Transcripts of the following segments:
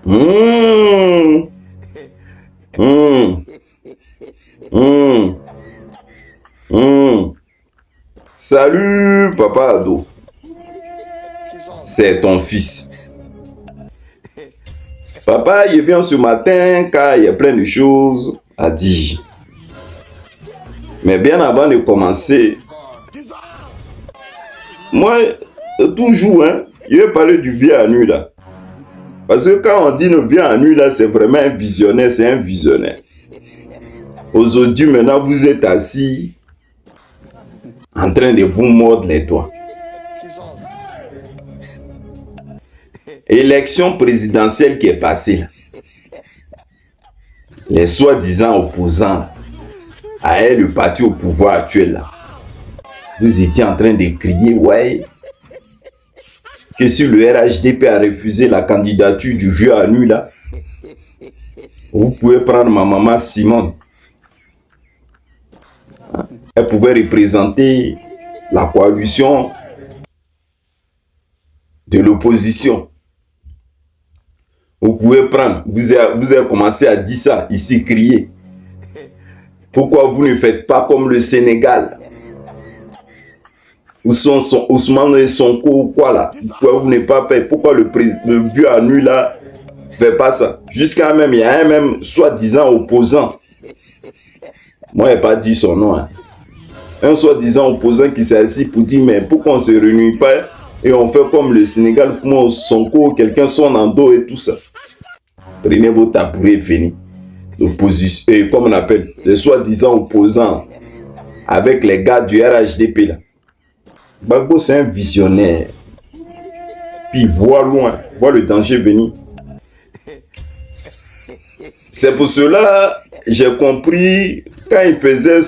Mmh, mmh, mmh, mmh. Salut, papa ado. C'est ton fils. Papa, il vient ce matin car il y a plein de choses à dire. Mais bien avant de commencer, moi, toujours, je vais parler du vieux Anu là. Parce que quand on dit le vieux Anu là, c'est vraiment un visionnaire, c'est un visionnaire. Aujourd'hui, maintenant, vous êtes assis en train de vous mordre les doigts. Élection présidentielle qui est passée là. Les soi-disant opposants à elle, le parti au pouvoir actuel là. Vous étiez en train de crier, ouais, que si le RHDP a refusé la candidature du vieux Anu là, vous pouvez prendre ma maman Simone. Elle pouvait représenter la coalition de l'opposition. Vous pouvez prendre, vous avez commencé à dire ça, ici crier. Pourquoi vous ne faites pas comme le Sénégal? Où sont Ousmane Sonko ou quoi là? Pourquoi vous n'avez pas fait? Pourquoi le vieux Anu là fait pas ça? Jusqu'à même, il y a un même soi-disant opposant. Moi, je n'ai pas dit son nom. Un soi-disant opposant qui s'est assis pour dire, mais pourquoi on ne se réunit pas et on fait comme le Sénégal, Sonko, quelqu'un sonne en dos et tout ça. Prenez vos tabourets et venez. L'opposition, comme on appelle, les soi-disant opposants avec les gars du RHDP là. Gbagbo, c'est un visionnaire. Puis il voit loin, voit le danger venir. C'est pour cela j'ai compris quand il faisait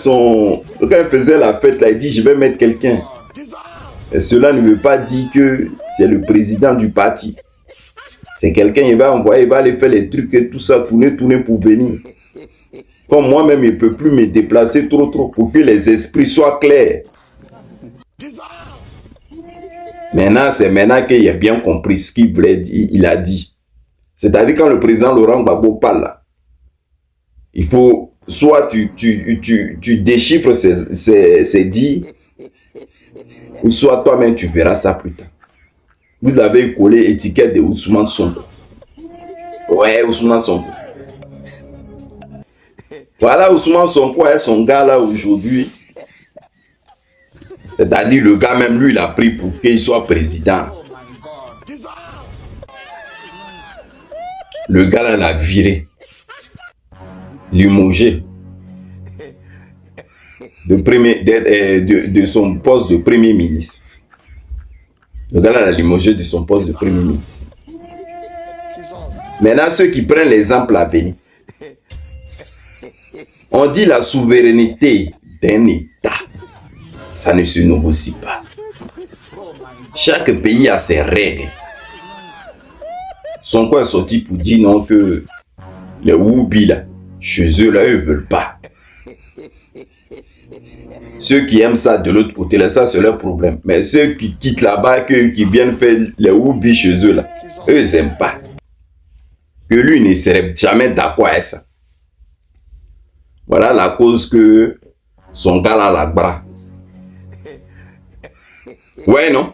la fête là, il dit je vais mettre quelqu'un. Et cela ne veut pas dire que c'est le président du parti. C'est quelqu'un, il va envoyer, il va aller faire les trucs et tout ça, tourner pour venir. Comme moi-même, il ne peut plus me déplacer trop pour que les esprits soient clairs. Maintenant, c'est maintenant qu'il a bien compris ce qu'il voulait dire, il a dit. C'est-à-dire quand le président Laurent Gbagbo parle là, il faut soit tu déchiffres ses dires, ou soit toi-même tu verras ça plus tard. Vous avez collé étiquette de Ousmane Sonko. Ouais, Ousmane Sonko. Voilà, Ousmane Sonko est son gars là aujourd'hui. C'est-à-dire le gars même lui il a pris pour qu'il soit président. Le gars là l'a viré. Limogé. De son poste de premier ministre. Le gars là l'a limogé de son poste de premier ministre. Maintenant ceux qui prennent l'exemple à venir. On dit la souveraineté d'un État. Ça ne se négocie pas. Chaque pays a ses règles. Sonko est sorti pour dire non que les Woubi là, chez eux là, ils ne veulent pas. Ceux qui aiment ça de l'autre côté là, ça c'est leur problème. Mais ceux qui quittent là-bas, qui viennent faire les Woubi chez eux là, eux ils n'aiment pas. Que lui ne serait jamais d'accord avec ça. Voilà la cause que son gars là la bras. Ouais, non?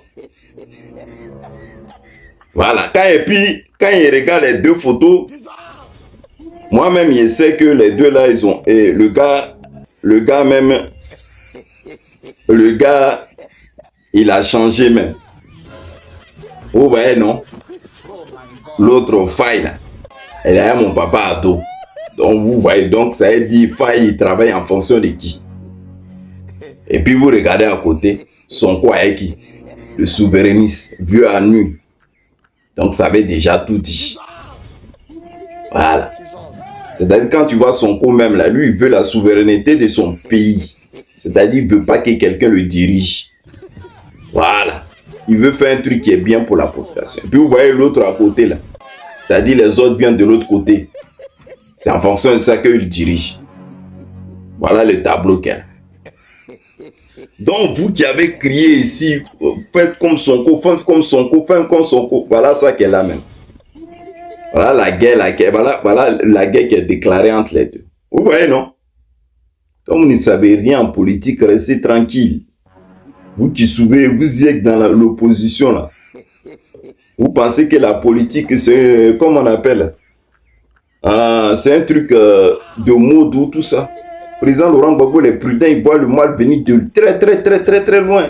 Voilà. Quand il regarde les deux photos, moi-même, je sais que les deux là, ils ont... Et le gars, il a changé même. Vous voyez, non? L'autre, Faye, là, elle a mon papa ado. Donc, vous voyez, donc ça veut dire Faye, il travaille en fonction de qui? Et puis, vous regardez à côté, Sonko avec qui? Le souverainiste, vieux Anu. Donc, ça avait déjà tout dit. Voilà. C'est-à-dire, quand tu vois Sonko même là, lui, il veut la souveraineté de son pays. C'est-à-dire, il ne veut pas que quelqu'un le dirige. Voilà. Il veut faire un truc qui est bien pour la population. Et puis, vous voyez l'autre à côté là. C'est-à-dire, les autres viennent de l'autre côté. C'est en fonction de ça qu'il dirige. Voilà le tableau qu'il y a. Donc, vous qui avez crié ici, faites comme Sonko, faites comme Sonko, faites comme Sonko. Voilà ça qu'elle a même. Voilà voilà la guerre qui est déclarée entre les deux. Vous voyez, non? Comme vous ne savez rien en politique, restez tranquille. Vous qui souvez, vous êtes dans l'opposition là. Vous pensez que la politique, c'est, comment on appelle? C'est un truc de mode ou tout ça. Le président Laurent Gbagbo, les prudents, ils voient le mal venir de très loin.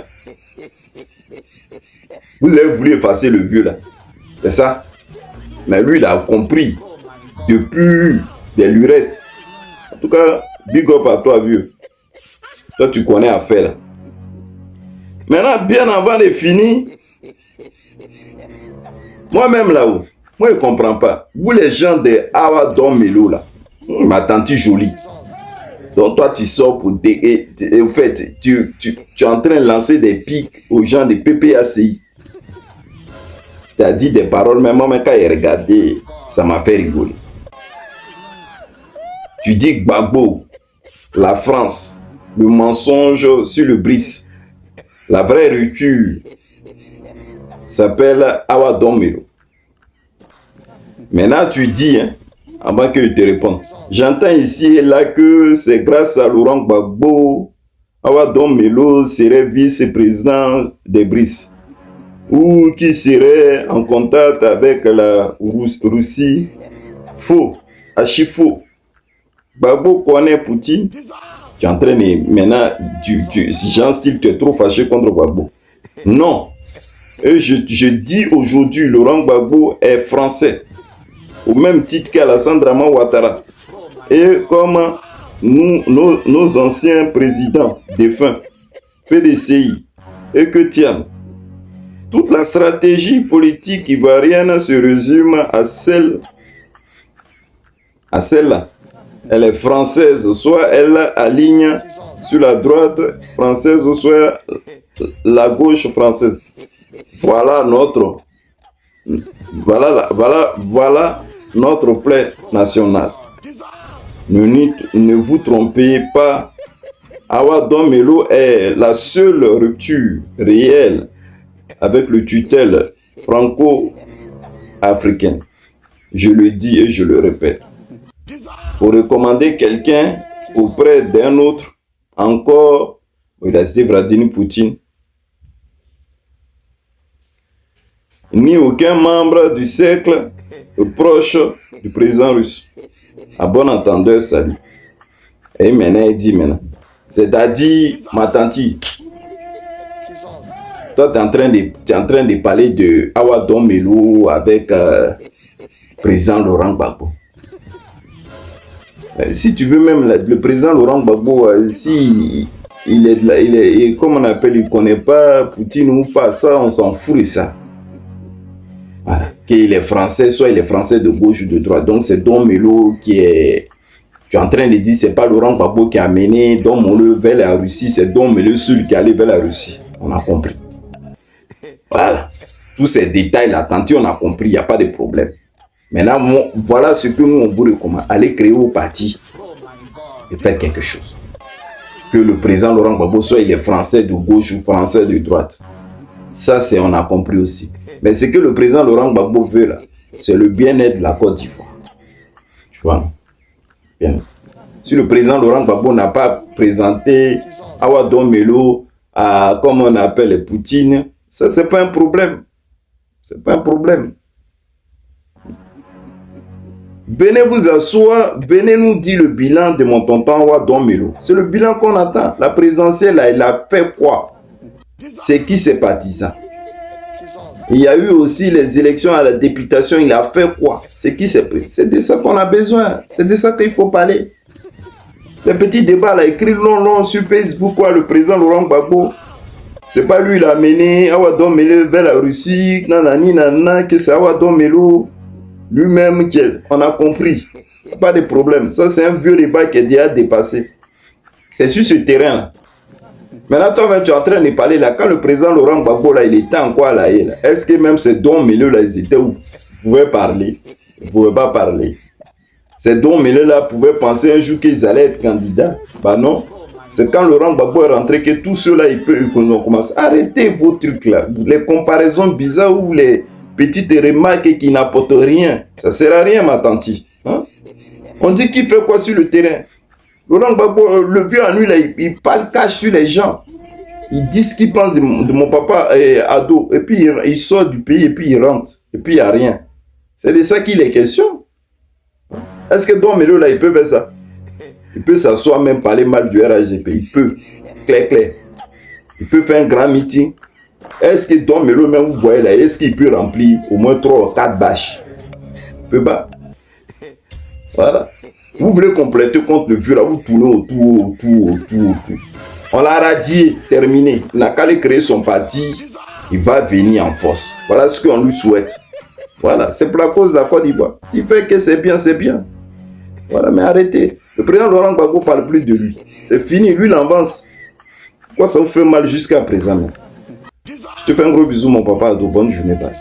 Vous avez voulu effacer le vieux là. C'est ça? Mais lui, il a compris depuis des lurettes. En tout cas, big up à toi, vieux. Toi, tu connais à faire là. Maintenant, bien avant de finir, moi-même là-haut, moi je ne comprends pas. Vous les gens de Awa Don Melo là, ma tante jolie. Donc toi tu sors pour au fait, tu es en train de lancer des pics aux gens de PPACI. Tu as dit des paroles, mais moi quand j'ai regardé, ça m'a fait rigoler. Tu dis Gbagbo, la France, le mensonge sur le bris. La vraie rupture s'appelle Awa Don Melo. Maintenant, tu dis, hein, avant que je te réponde, j'entends ici et là que c'est grâce à Laurent Gbagbo, Awa Don Melo serait vice-président des BRICS, ou qui serait en contact avec la Russie. Faux, archi faux. Gbagbo connaît Poutine. Tu es en train de... Maintenant, si Jean Style, tu es trop fâché contre Gbagbo. Non. Et je dis aujourd'hui, Laurent Gbagbo est français. Au même titre qu'Alassane Draman Ouattara. Et comme nos anciens présidents défunts, PDCI, et que tiennent. Toute la stratégie politique ivoirienne se résume à celle-là. Elle est française, soit elle aligne sur la droite française, soit la gauche française. Voilà notre plaie nationale. Ne vous trompez pas. Awa Don Melo est la seule rupture réelle avec le tutelle franco-africaine. Je le dis et je le répète. Pour recommander quelqu'un auprès d'un autre, encore, il a cité Vladimir Poutine, ni aucun membre du cercle proche du président russe. À bon entendeur, salut. Et maintenant, il dit maintenant. C'est-à-dire, ma tante, toi, tu es en train de parler de Awa Don Melo avec président Laurent Gbagbo. Si tu veux même le président Laurent Gbagbo, si il est, comme on appelle, il ne connaît pas Poutine ou pas, ça, on s'en fout de ça. Voilà. Qu'il est français, soit il est français de gauche ou de droite. Donc c'est Don Melo qui est... Tu es en train de dire, c'est pas Laurent Gbagbo qui a mené Don Melo vers la Russie, c'est Don Melo celui qui est allé vers la Russie. On a compris. Voilà. Tous ces détails-là, tant on a compris, il n'y a pas de problème. Maintenant, voilà ce que nous, on vous recommande. Allez créer au parti et faire quelque chose. Que le président Laurent Gbagbo soit il est français de gauche ou français de droite. Ça, on a compris aussi. Mais ce que le président Laurent Gbagbo veut là, c'est le bien-être de la Côte d'Ivoire. Tu vois? Bien. Si le président Laurent Gbagbo n'a pas présenté Awa Don Melo à, comme on appelle, Poutine, ça, c'est pas un problème. C'est pas un problème. Venez vous asseoir, venez nous dire le bilan de mon tonton Awa Don Melo. C'est le bilan qu'on attend. La présidentielle, là, il a fait quoi? C'est qui ses partisans? Il y a eu aussi les élections à la députation, il a fait quoi? C'est qui s'est pris? C'est de ça qu'on a besoin. C'est de ça qu'il faut parler. Les petits débats, là, écrit long sur Facebook, quoi, le président Laurent Gbagbo. C'est pas lui, il a mené Awa Don Melo vers la Russie, nanana, que c'est Awa Don Melo lui-même qui est. On a compris. Pas de problème. Ça, c'est un vieux débat qui est déjà dépassé. C'est sur ce terrain-là. Maintenant, toi, tu es en train de parler là. Quand le président Laurent Gbagbo, là, il était en quoi là? Est-ce que même ces Don Melo, là, ils étaient où? Vous pouvez parler. Vous ne pouvez pas parler. Ces Don Melo, là, pouvaient penser un jour qu'ils allaient être candidats. Bah non. C'est quand Laurent Gbagbo est rentré que tous ceux-là, ils ont commencé. Arrêtez vos trucs là. Les comparaisons bizarres ou les petites remarques qui n'apportent rien. Ça ne sert à rien, ma tante. Hein? On dit qu'il fait quoi sur le terrain? Laurent Gbagbo, le vieux en lui, là, il parle cache sur les gens. Il dit ce qu'il pense de mon papa ado. Et puis il sort du pays et puis il rentre. Et puis il n'y a rien. C'est de ça qu'il est question. Est-ce que Don Melo, là, il peut faire ça? Il peut s'asseoir même parler mal du RHDP. Il peut. Clair. Il peut faire un grand meeting. Est-ce que Don Melo, même vous voyez là, est-ce qu'il peut remplir au moins 3 ou 4 bâches? Il peut pas. Voilà. Vous voulez compléter contre le vieux là, vous tournez autour. On l'a radié, terminé. Il n'a qu'à aller créer son parti. Il va venir en force. Voilà ce qu'on lui souhaite. Voilà, c'est pour la cause de la Côte d'Ivoire. S'il fait que c'est bien, c'est bien. Voilà, mais arrêtez. Le président Laurent Gbagbo ne parle plus de lui. C'est fini, lui il avance. Pourquoi ça vous fait mal jusqu'à présent? Je te fais un gros bisou, mon papa. Bonne journée. Bye.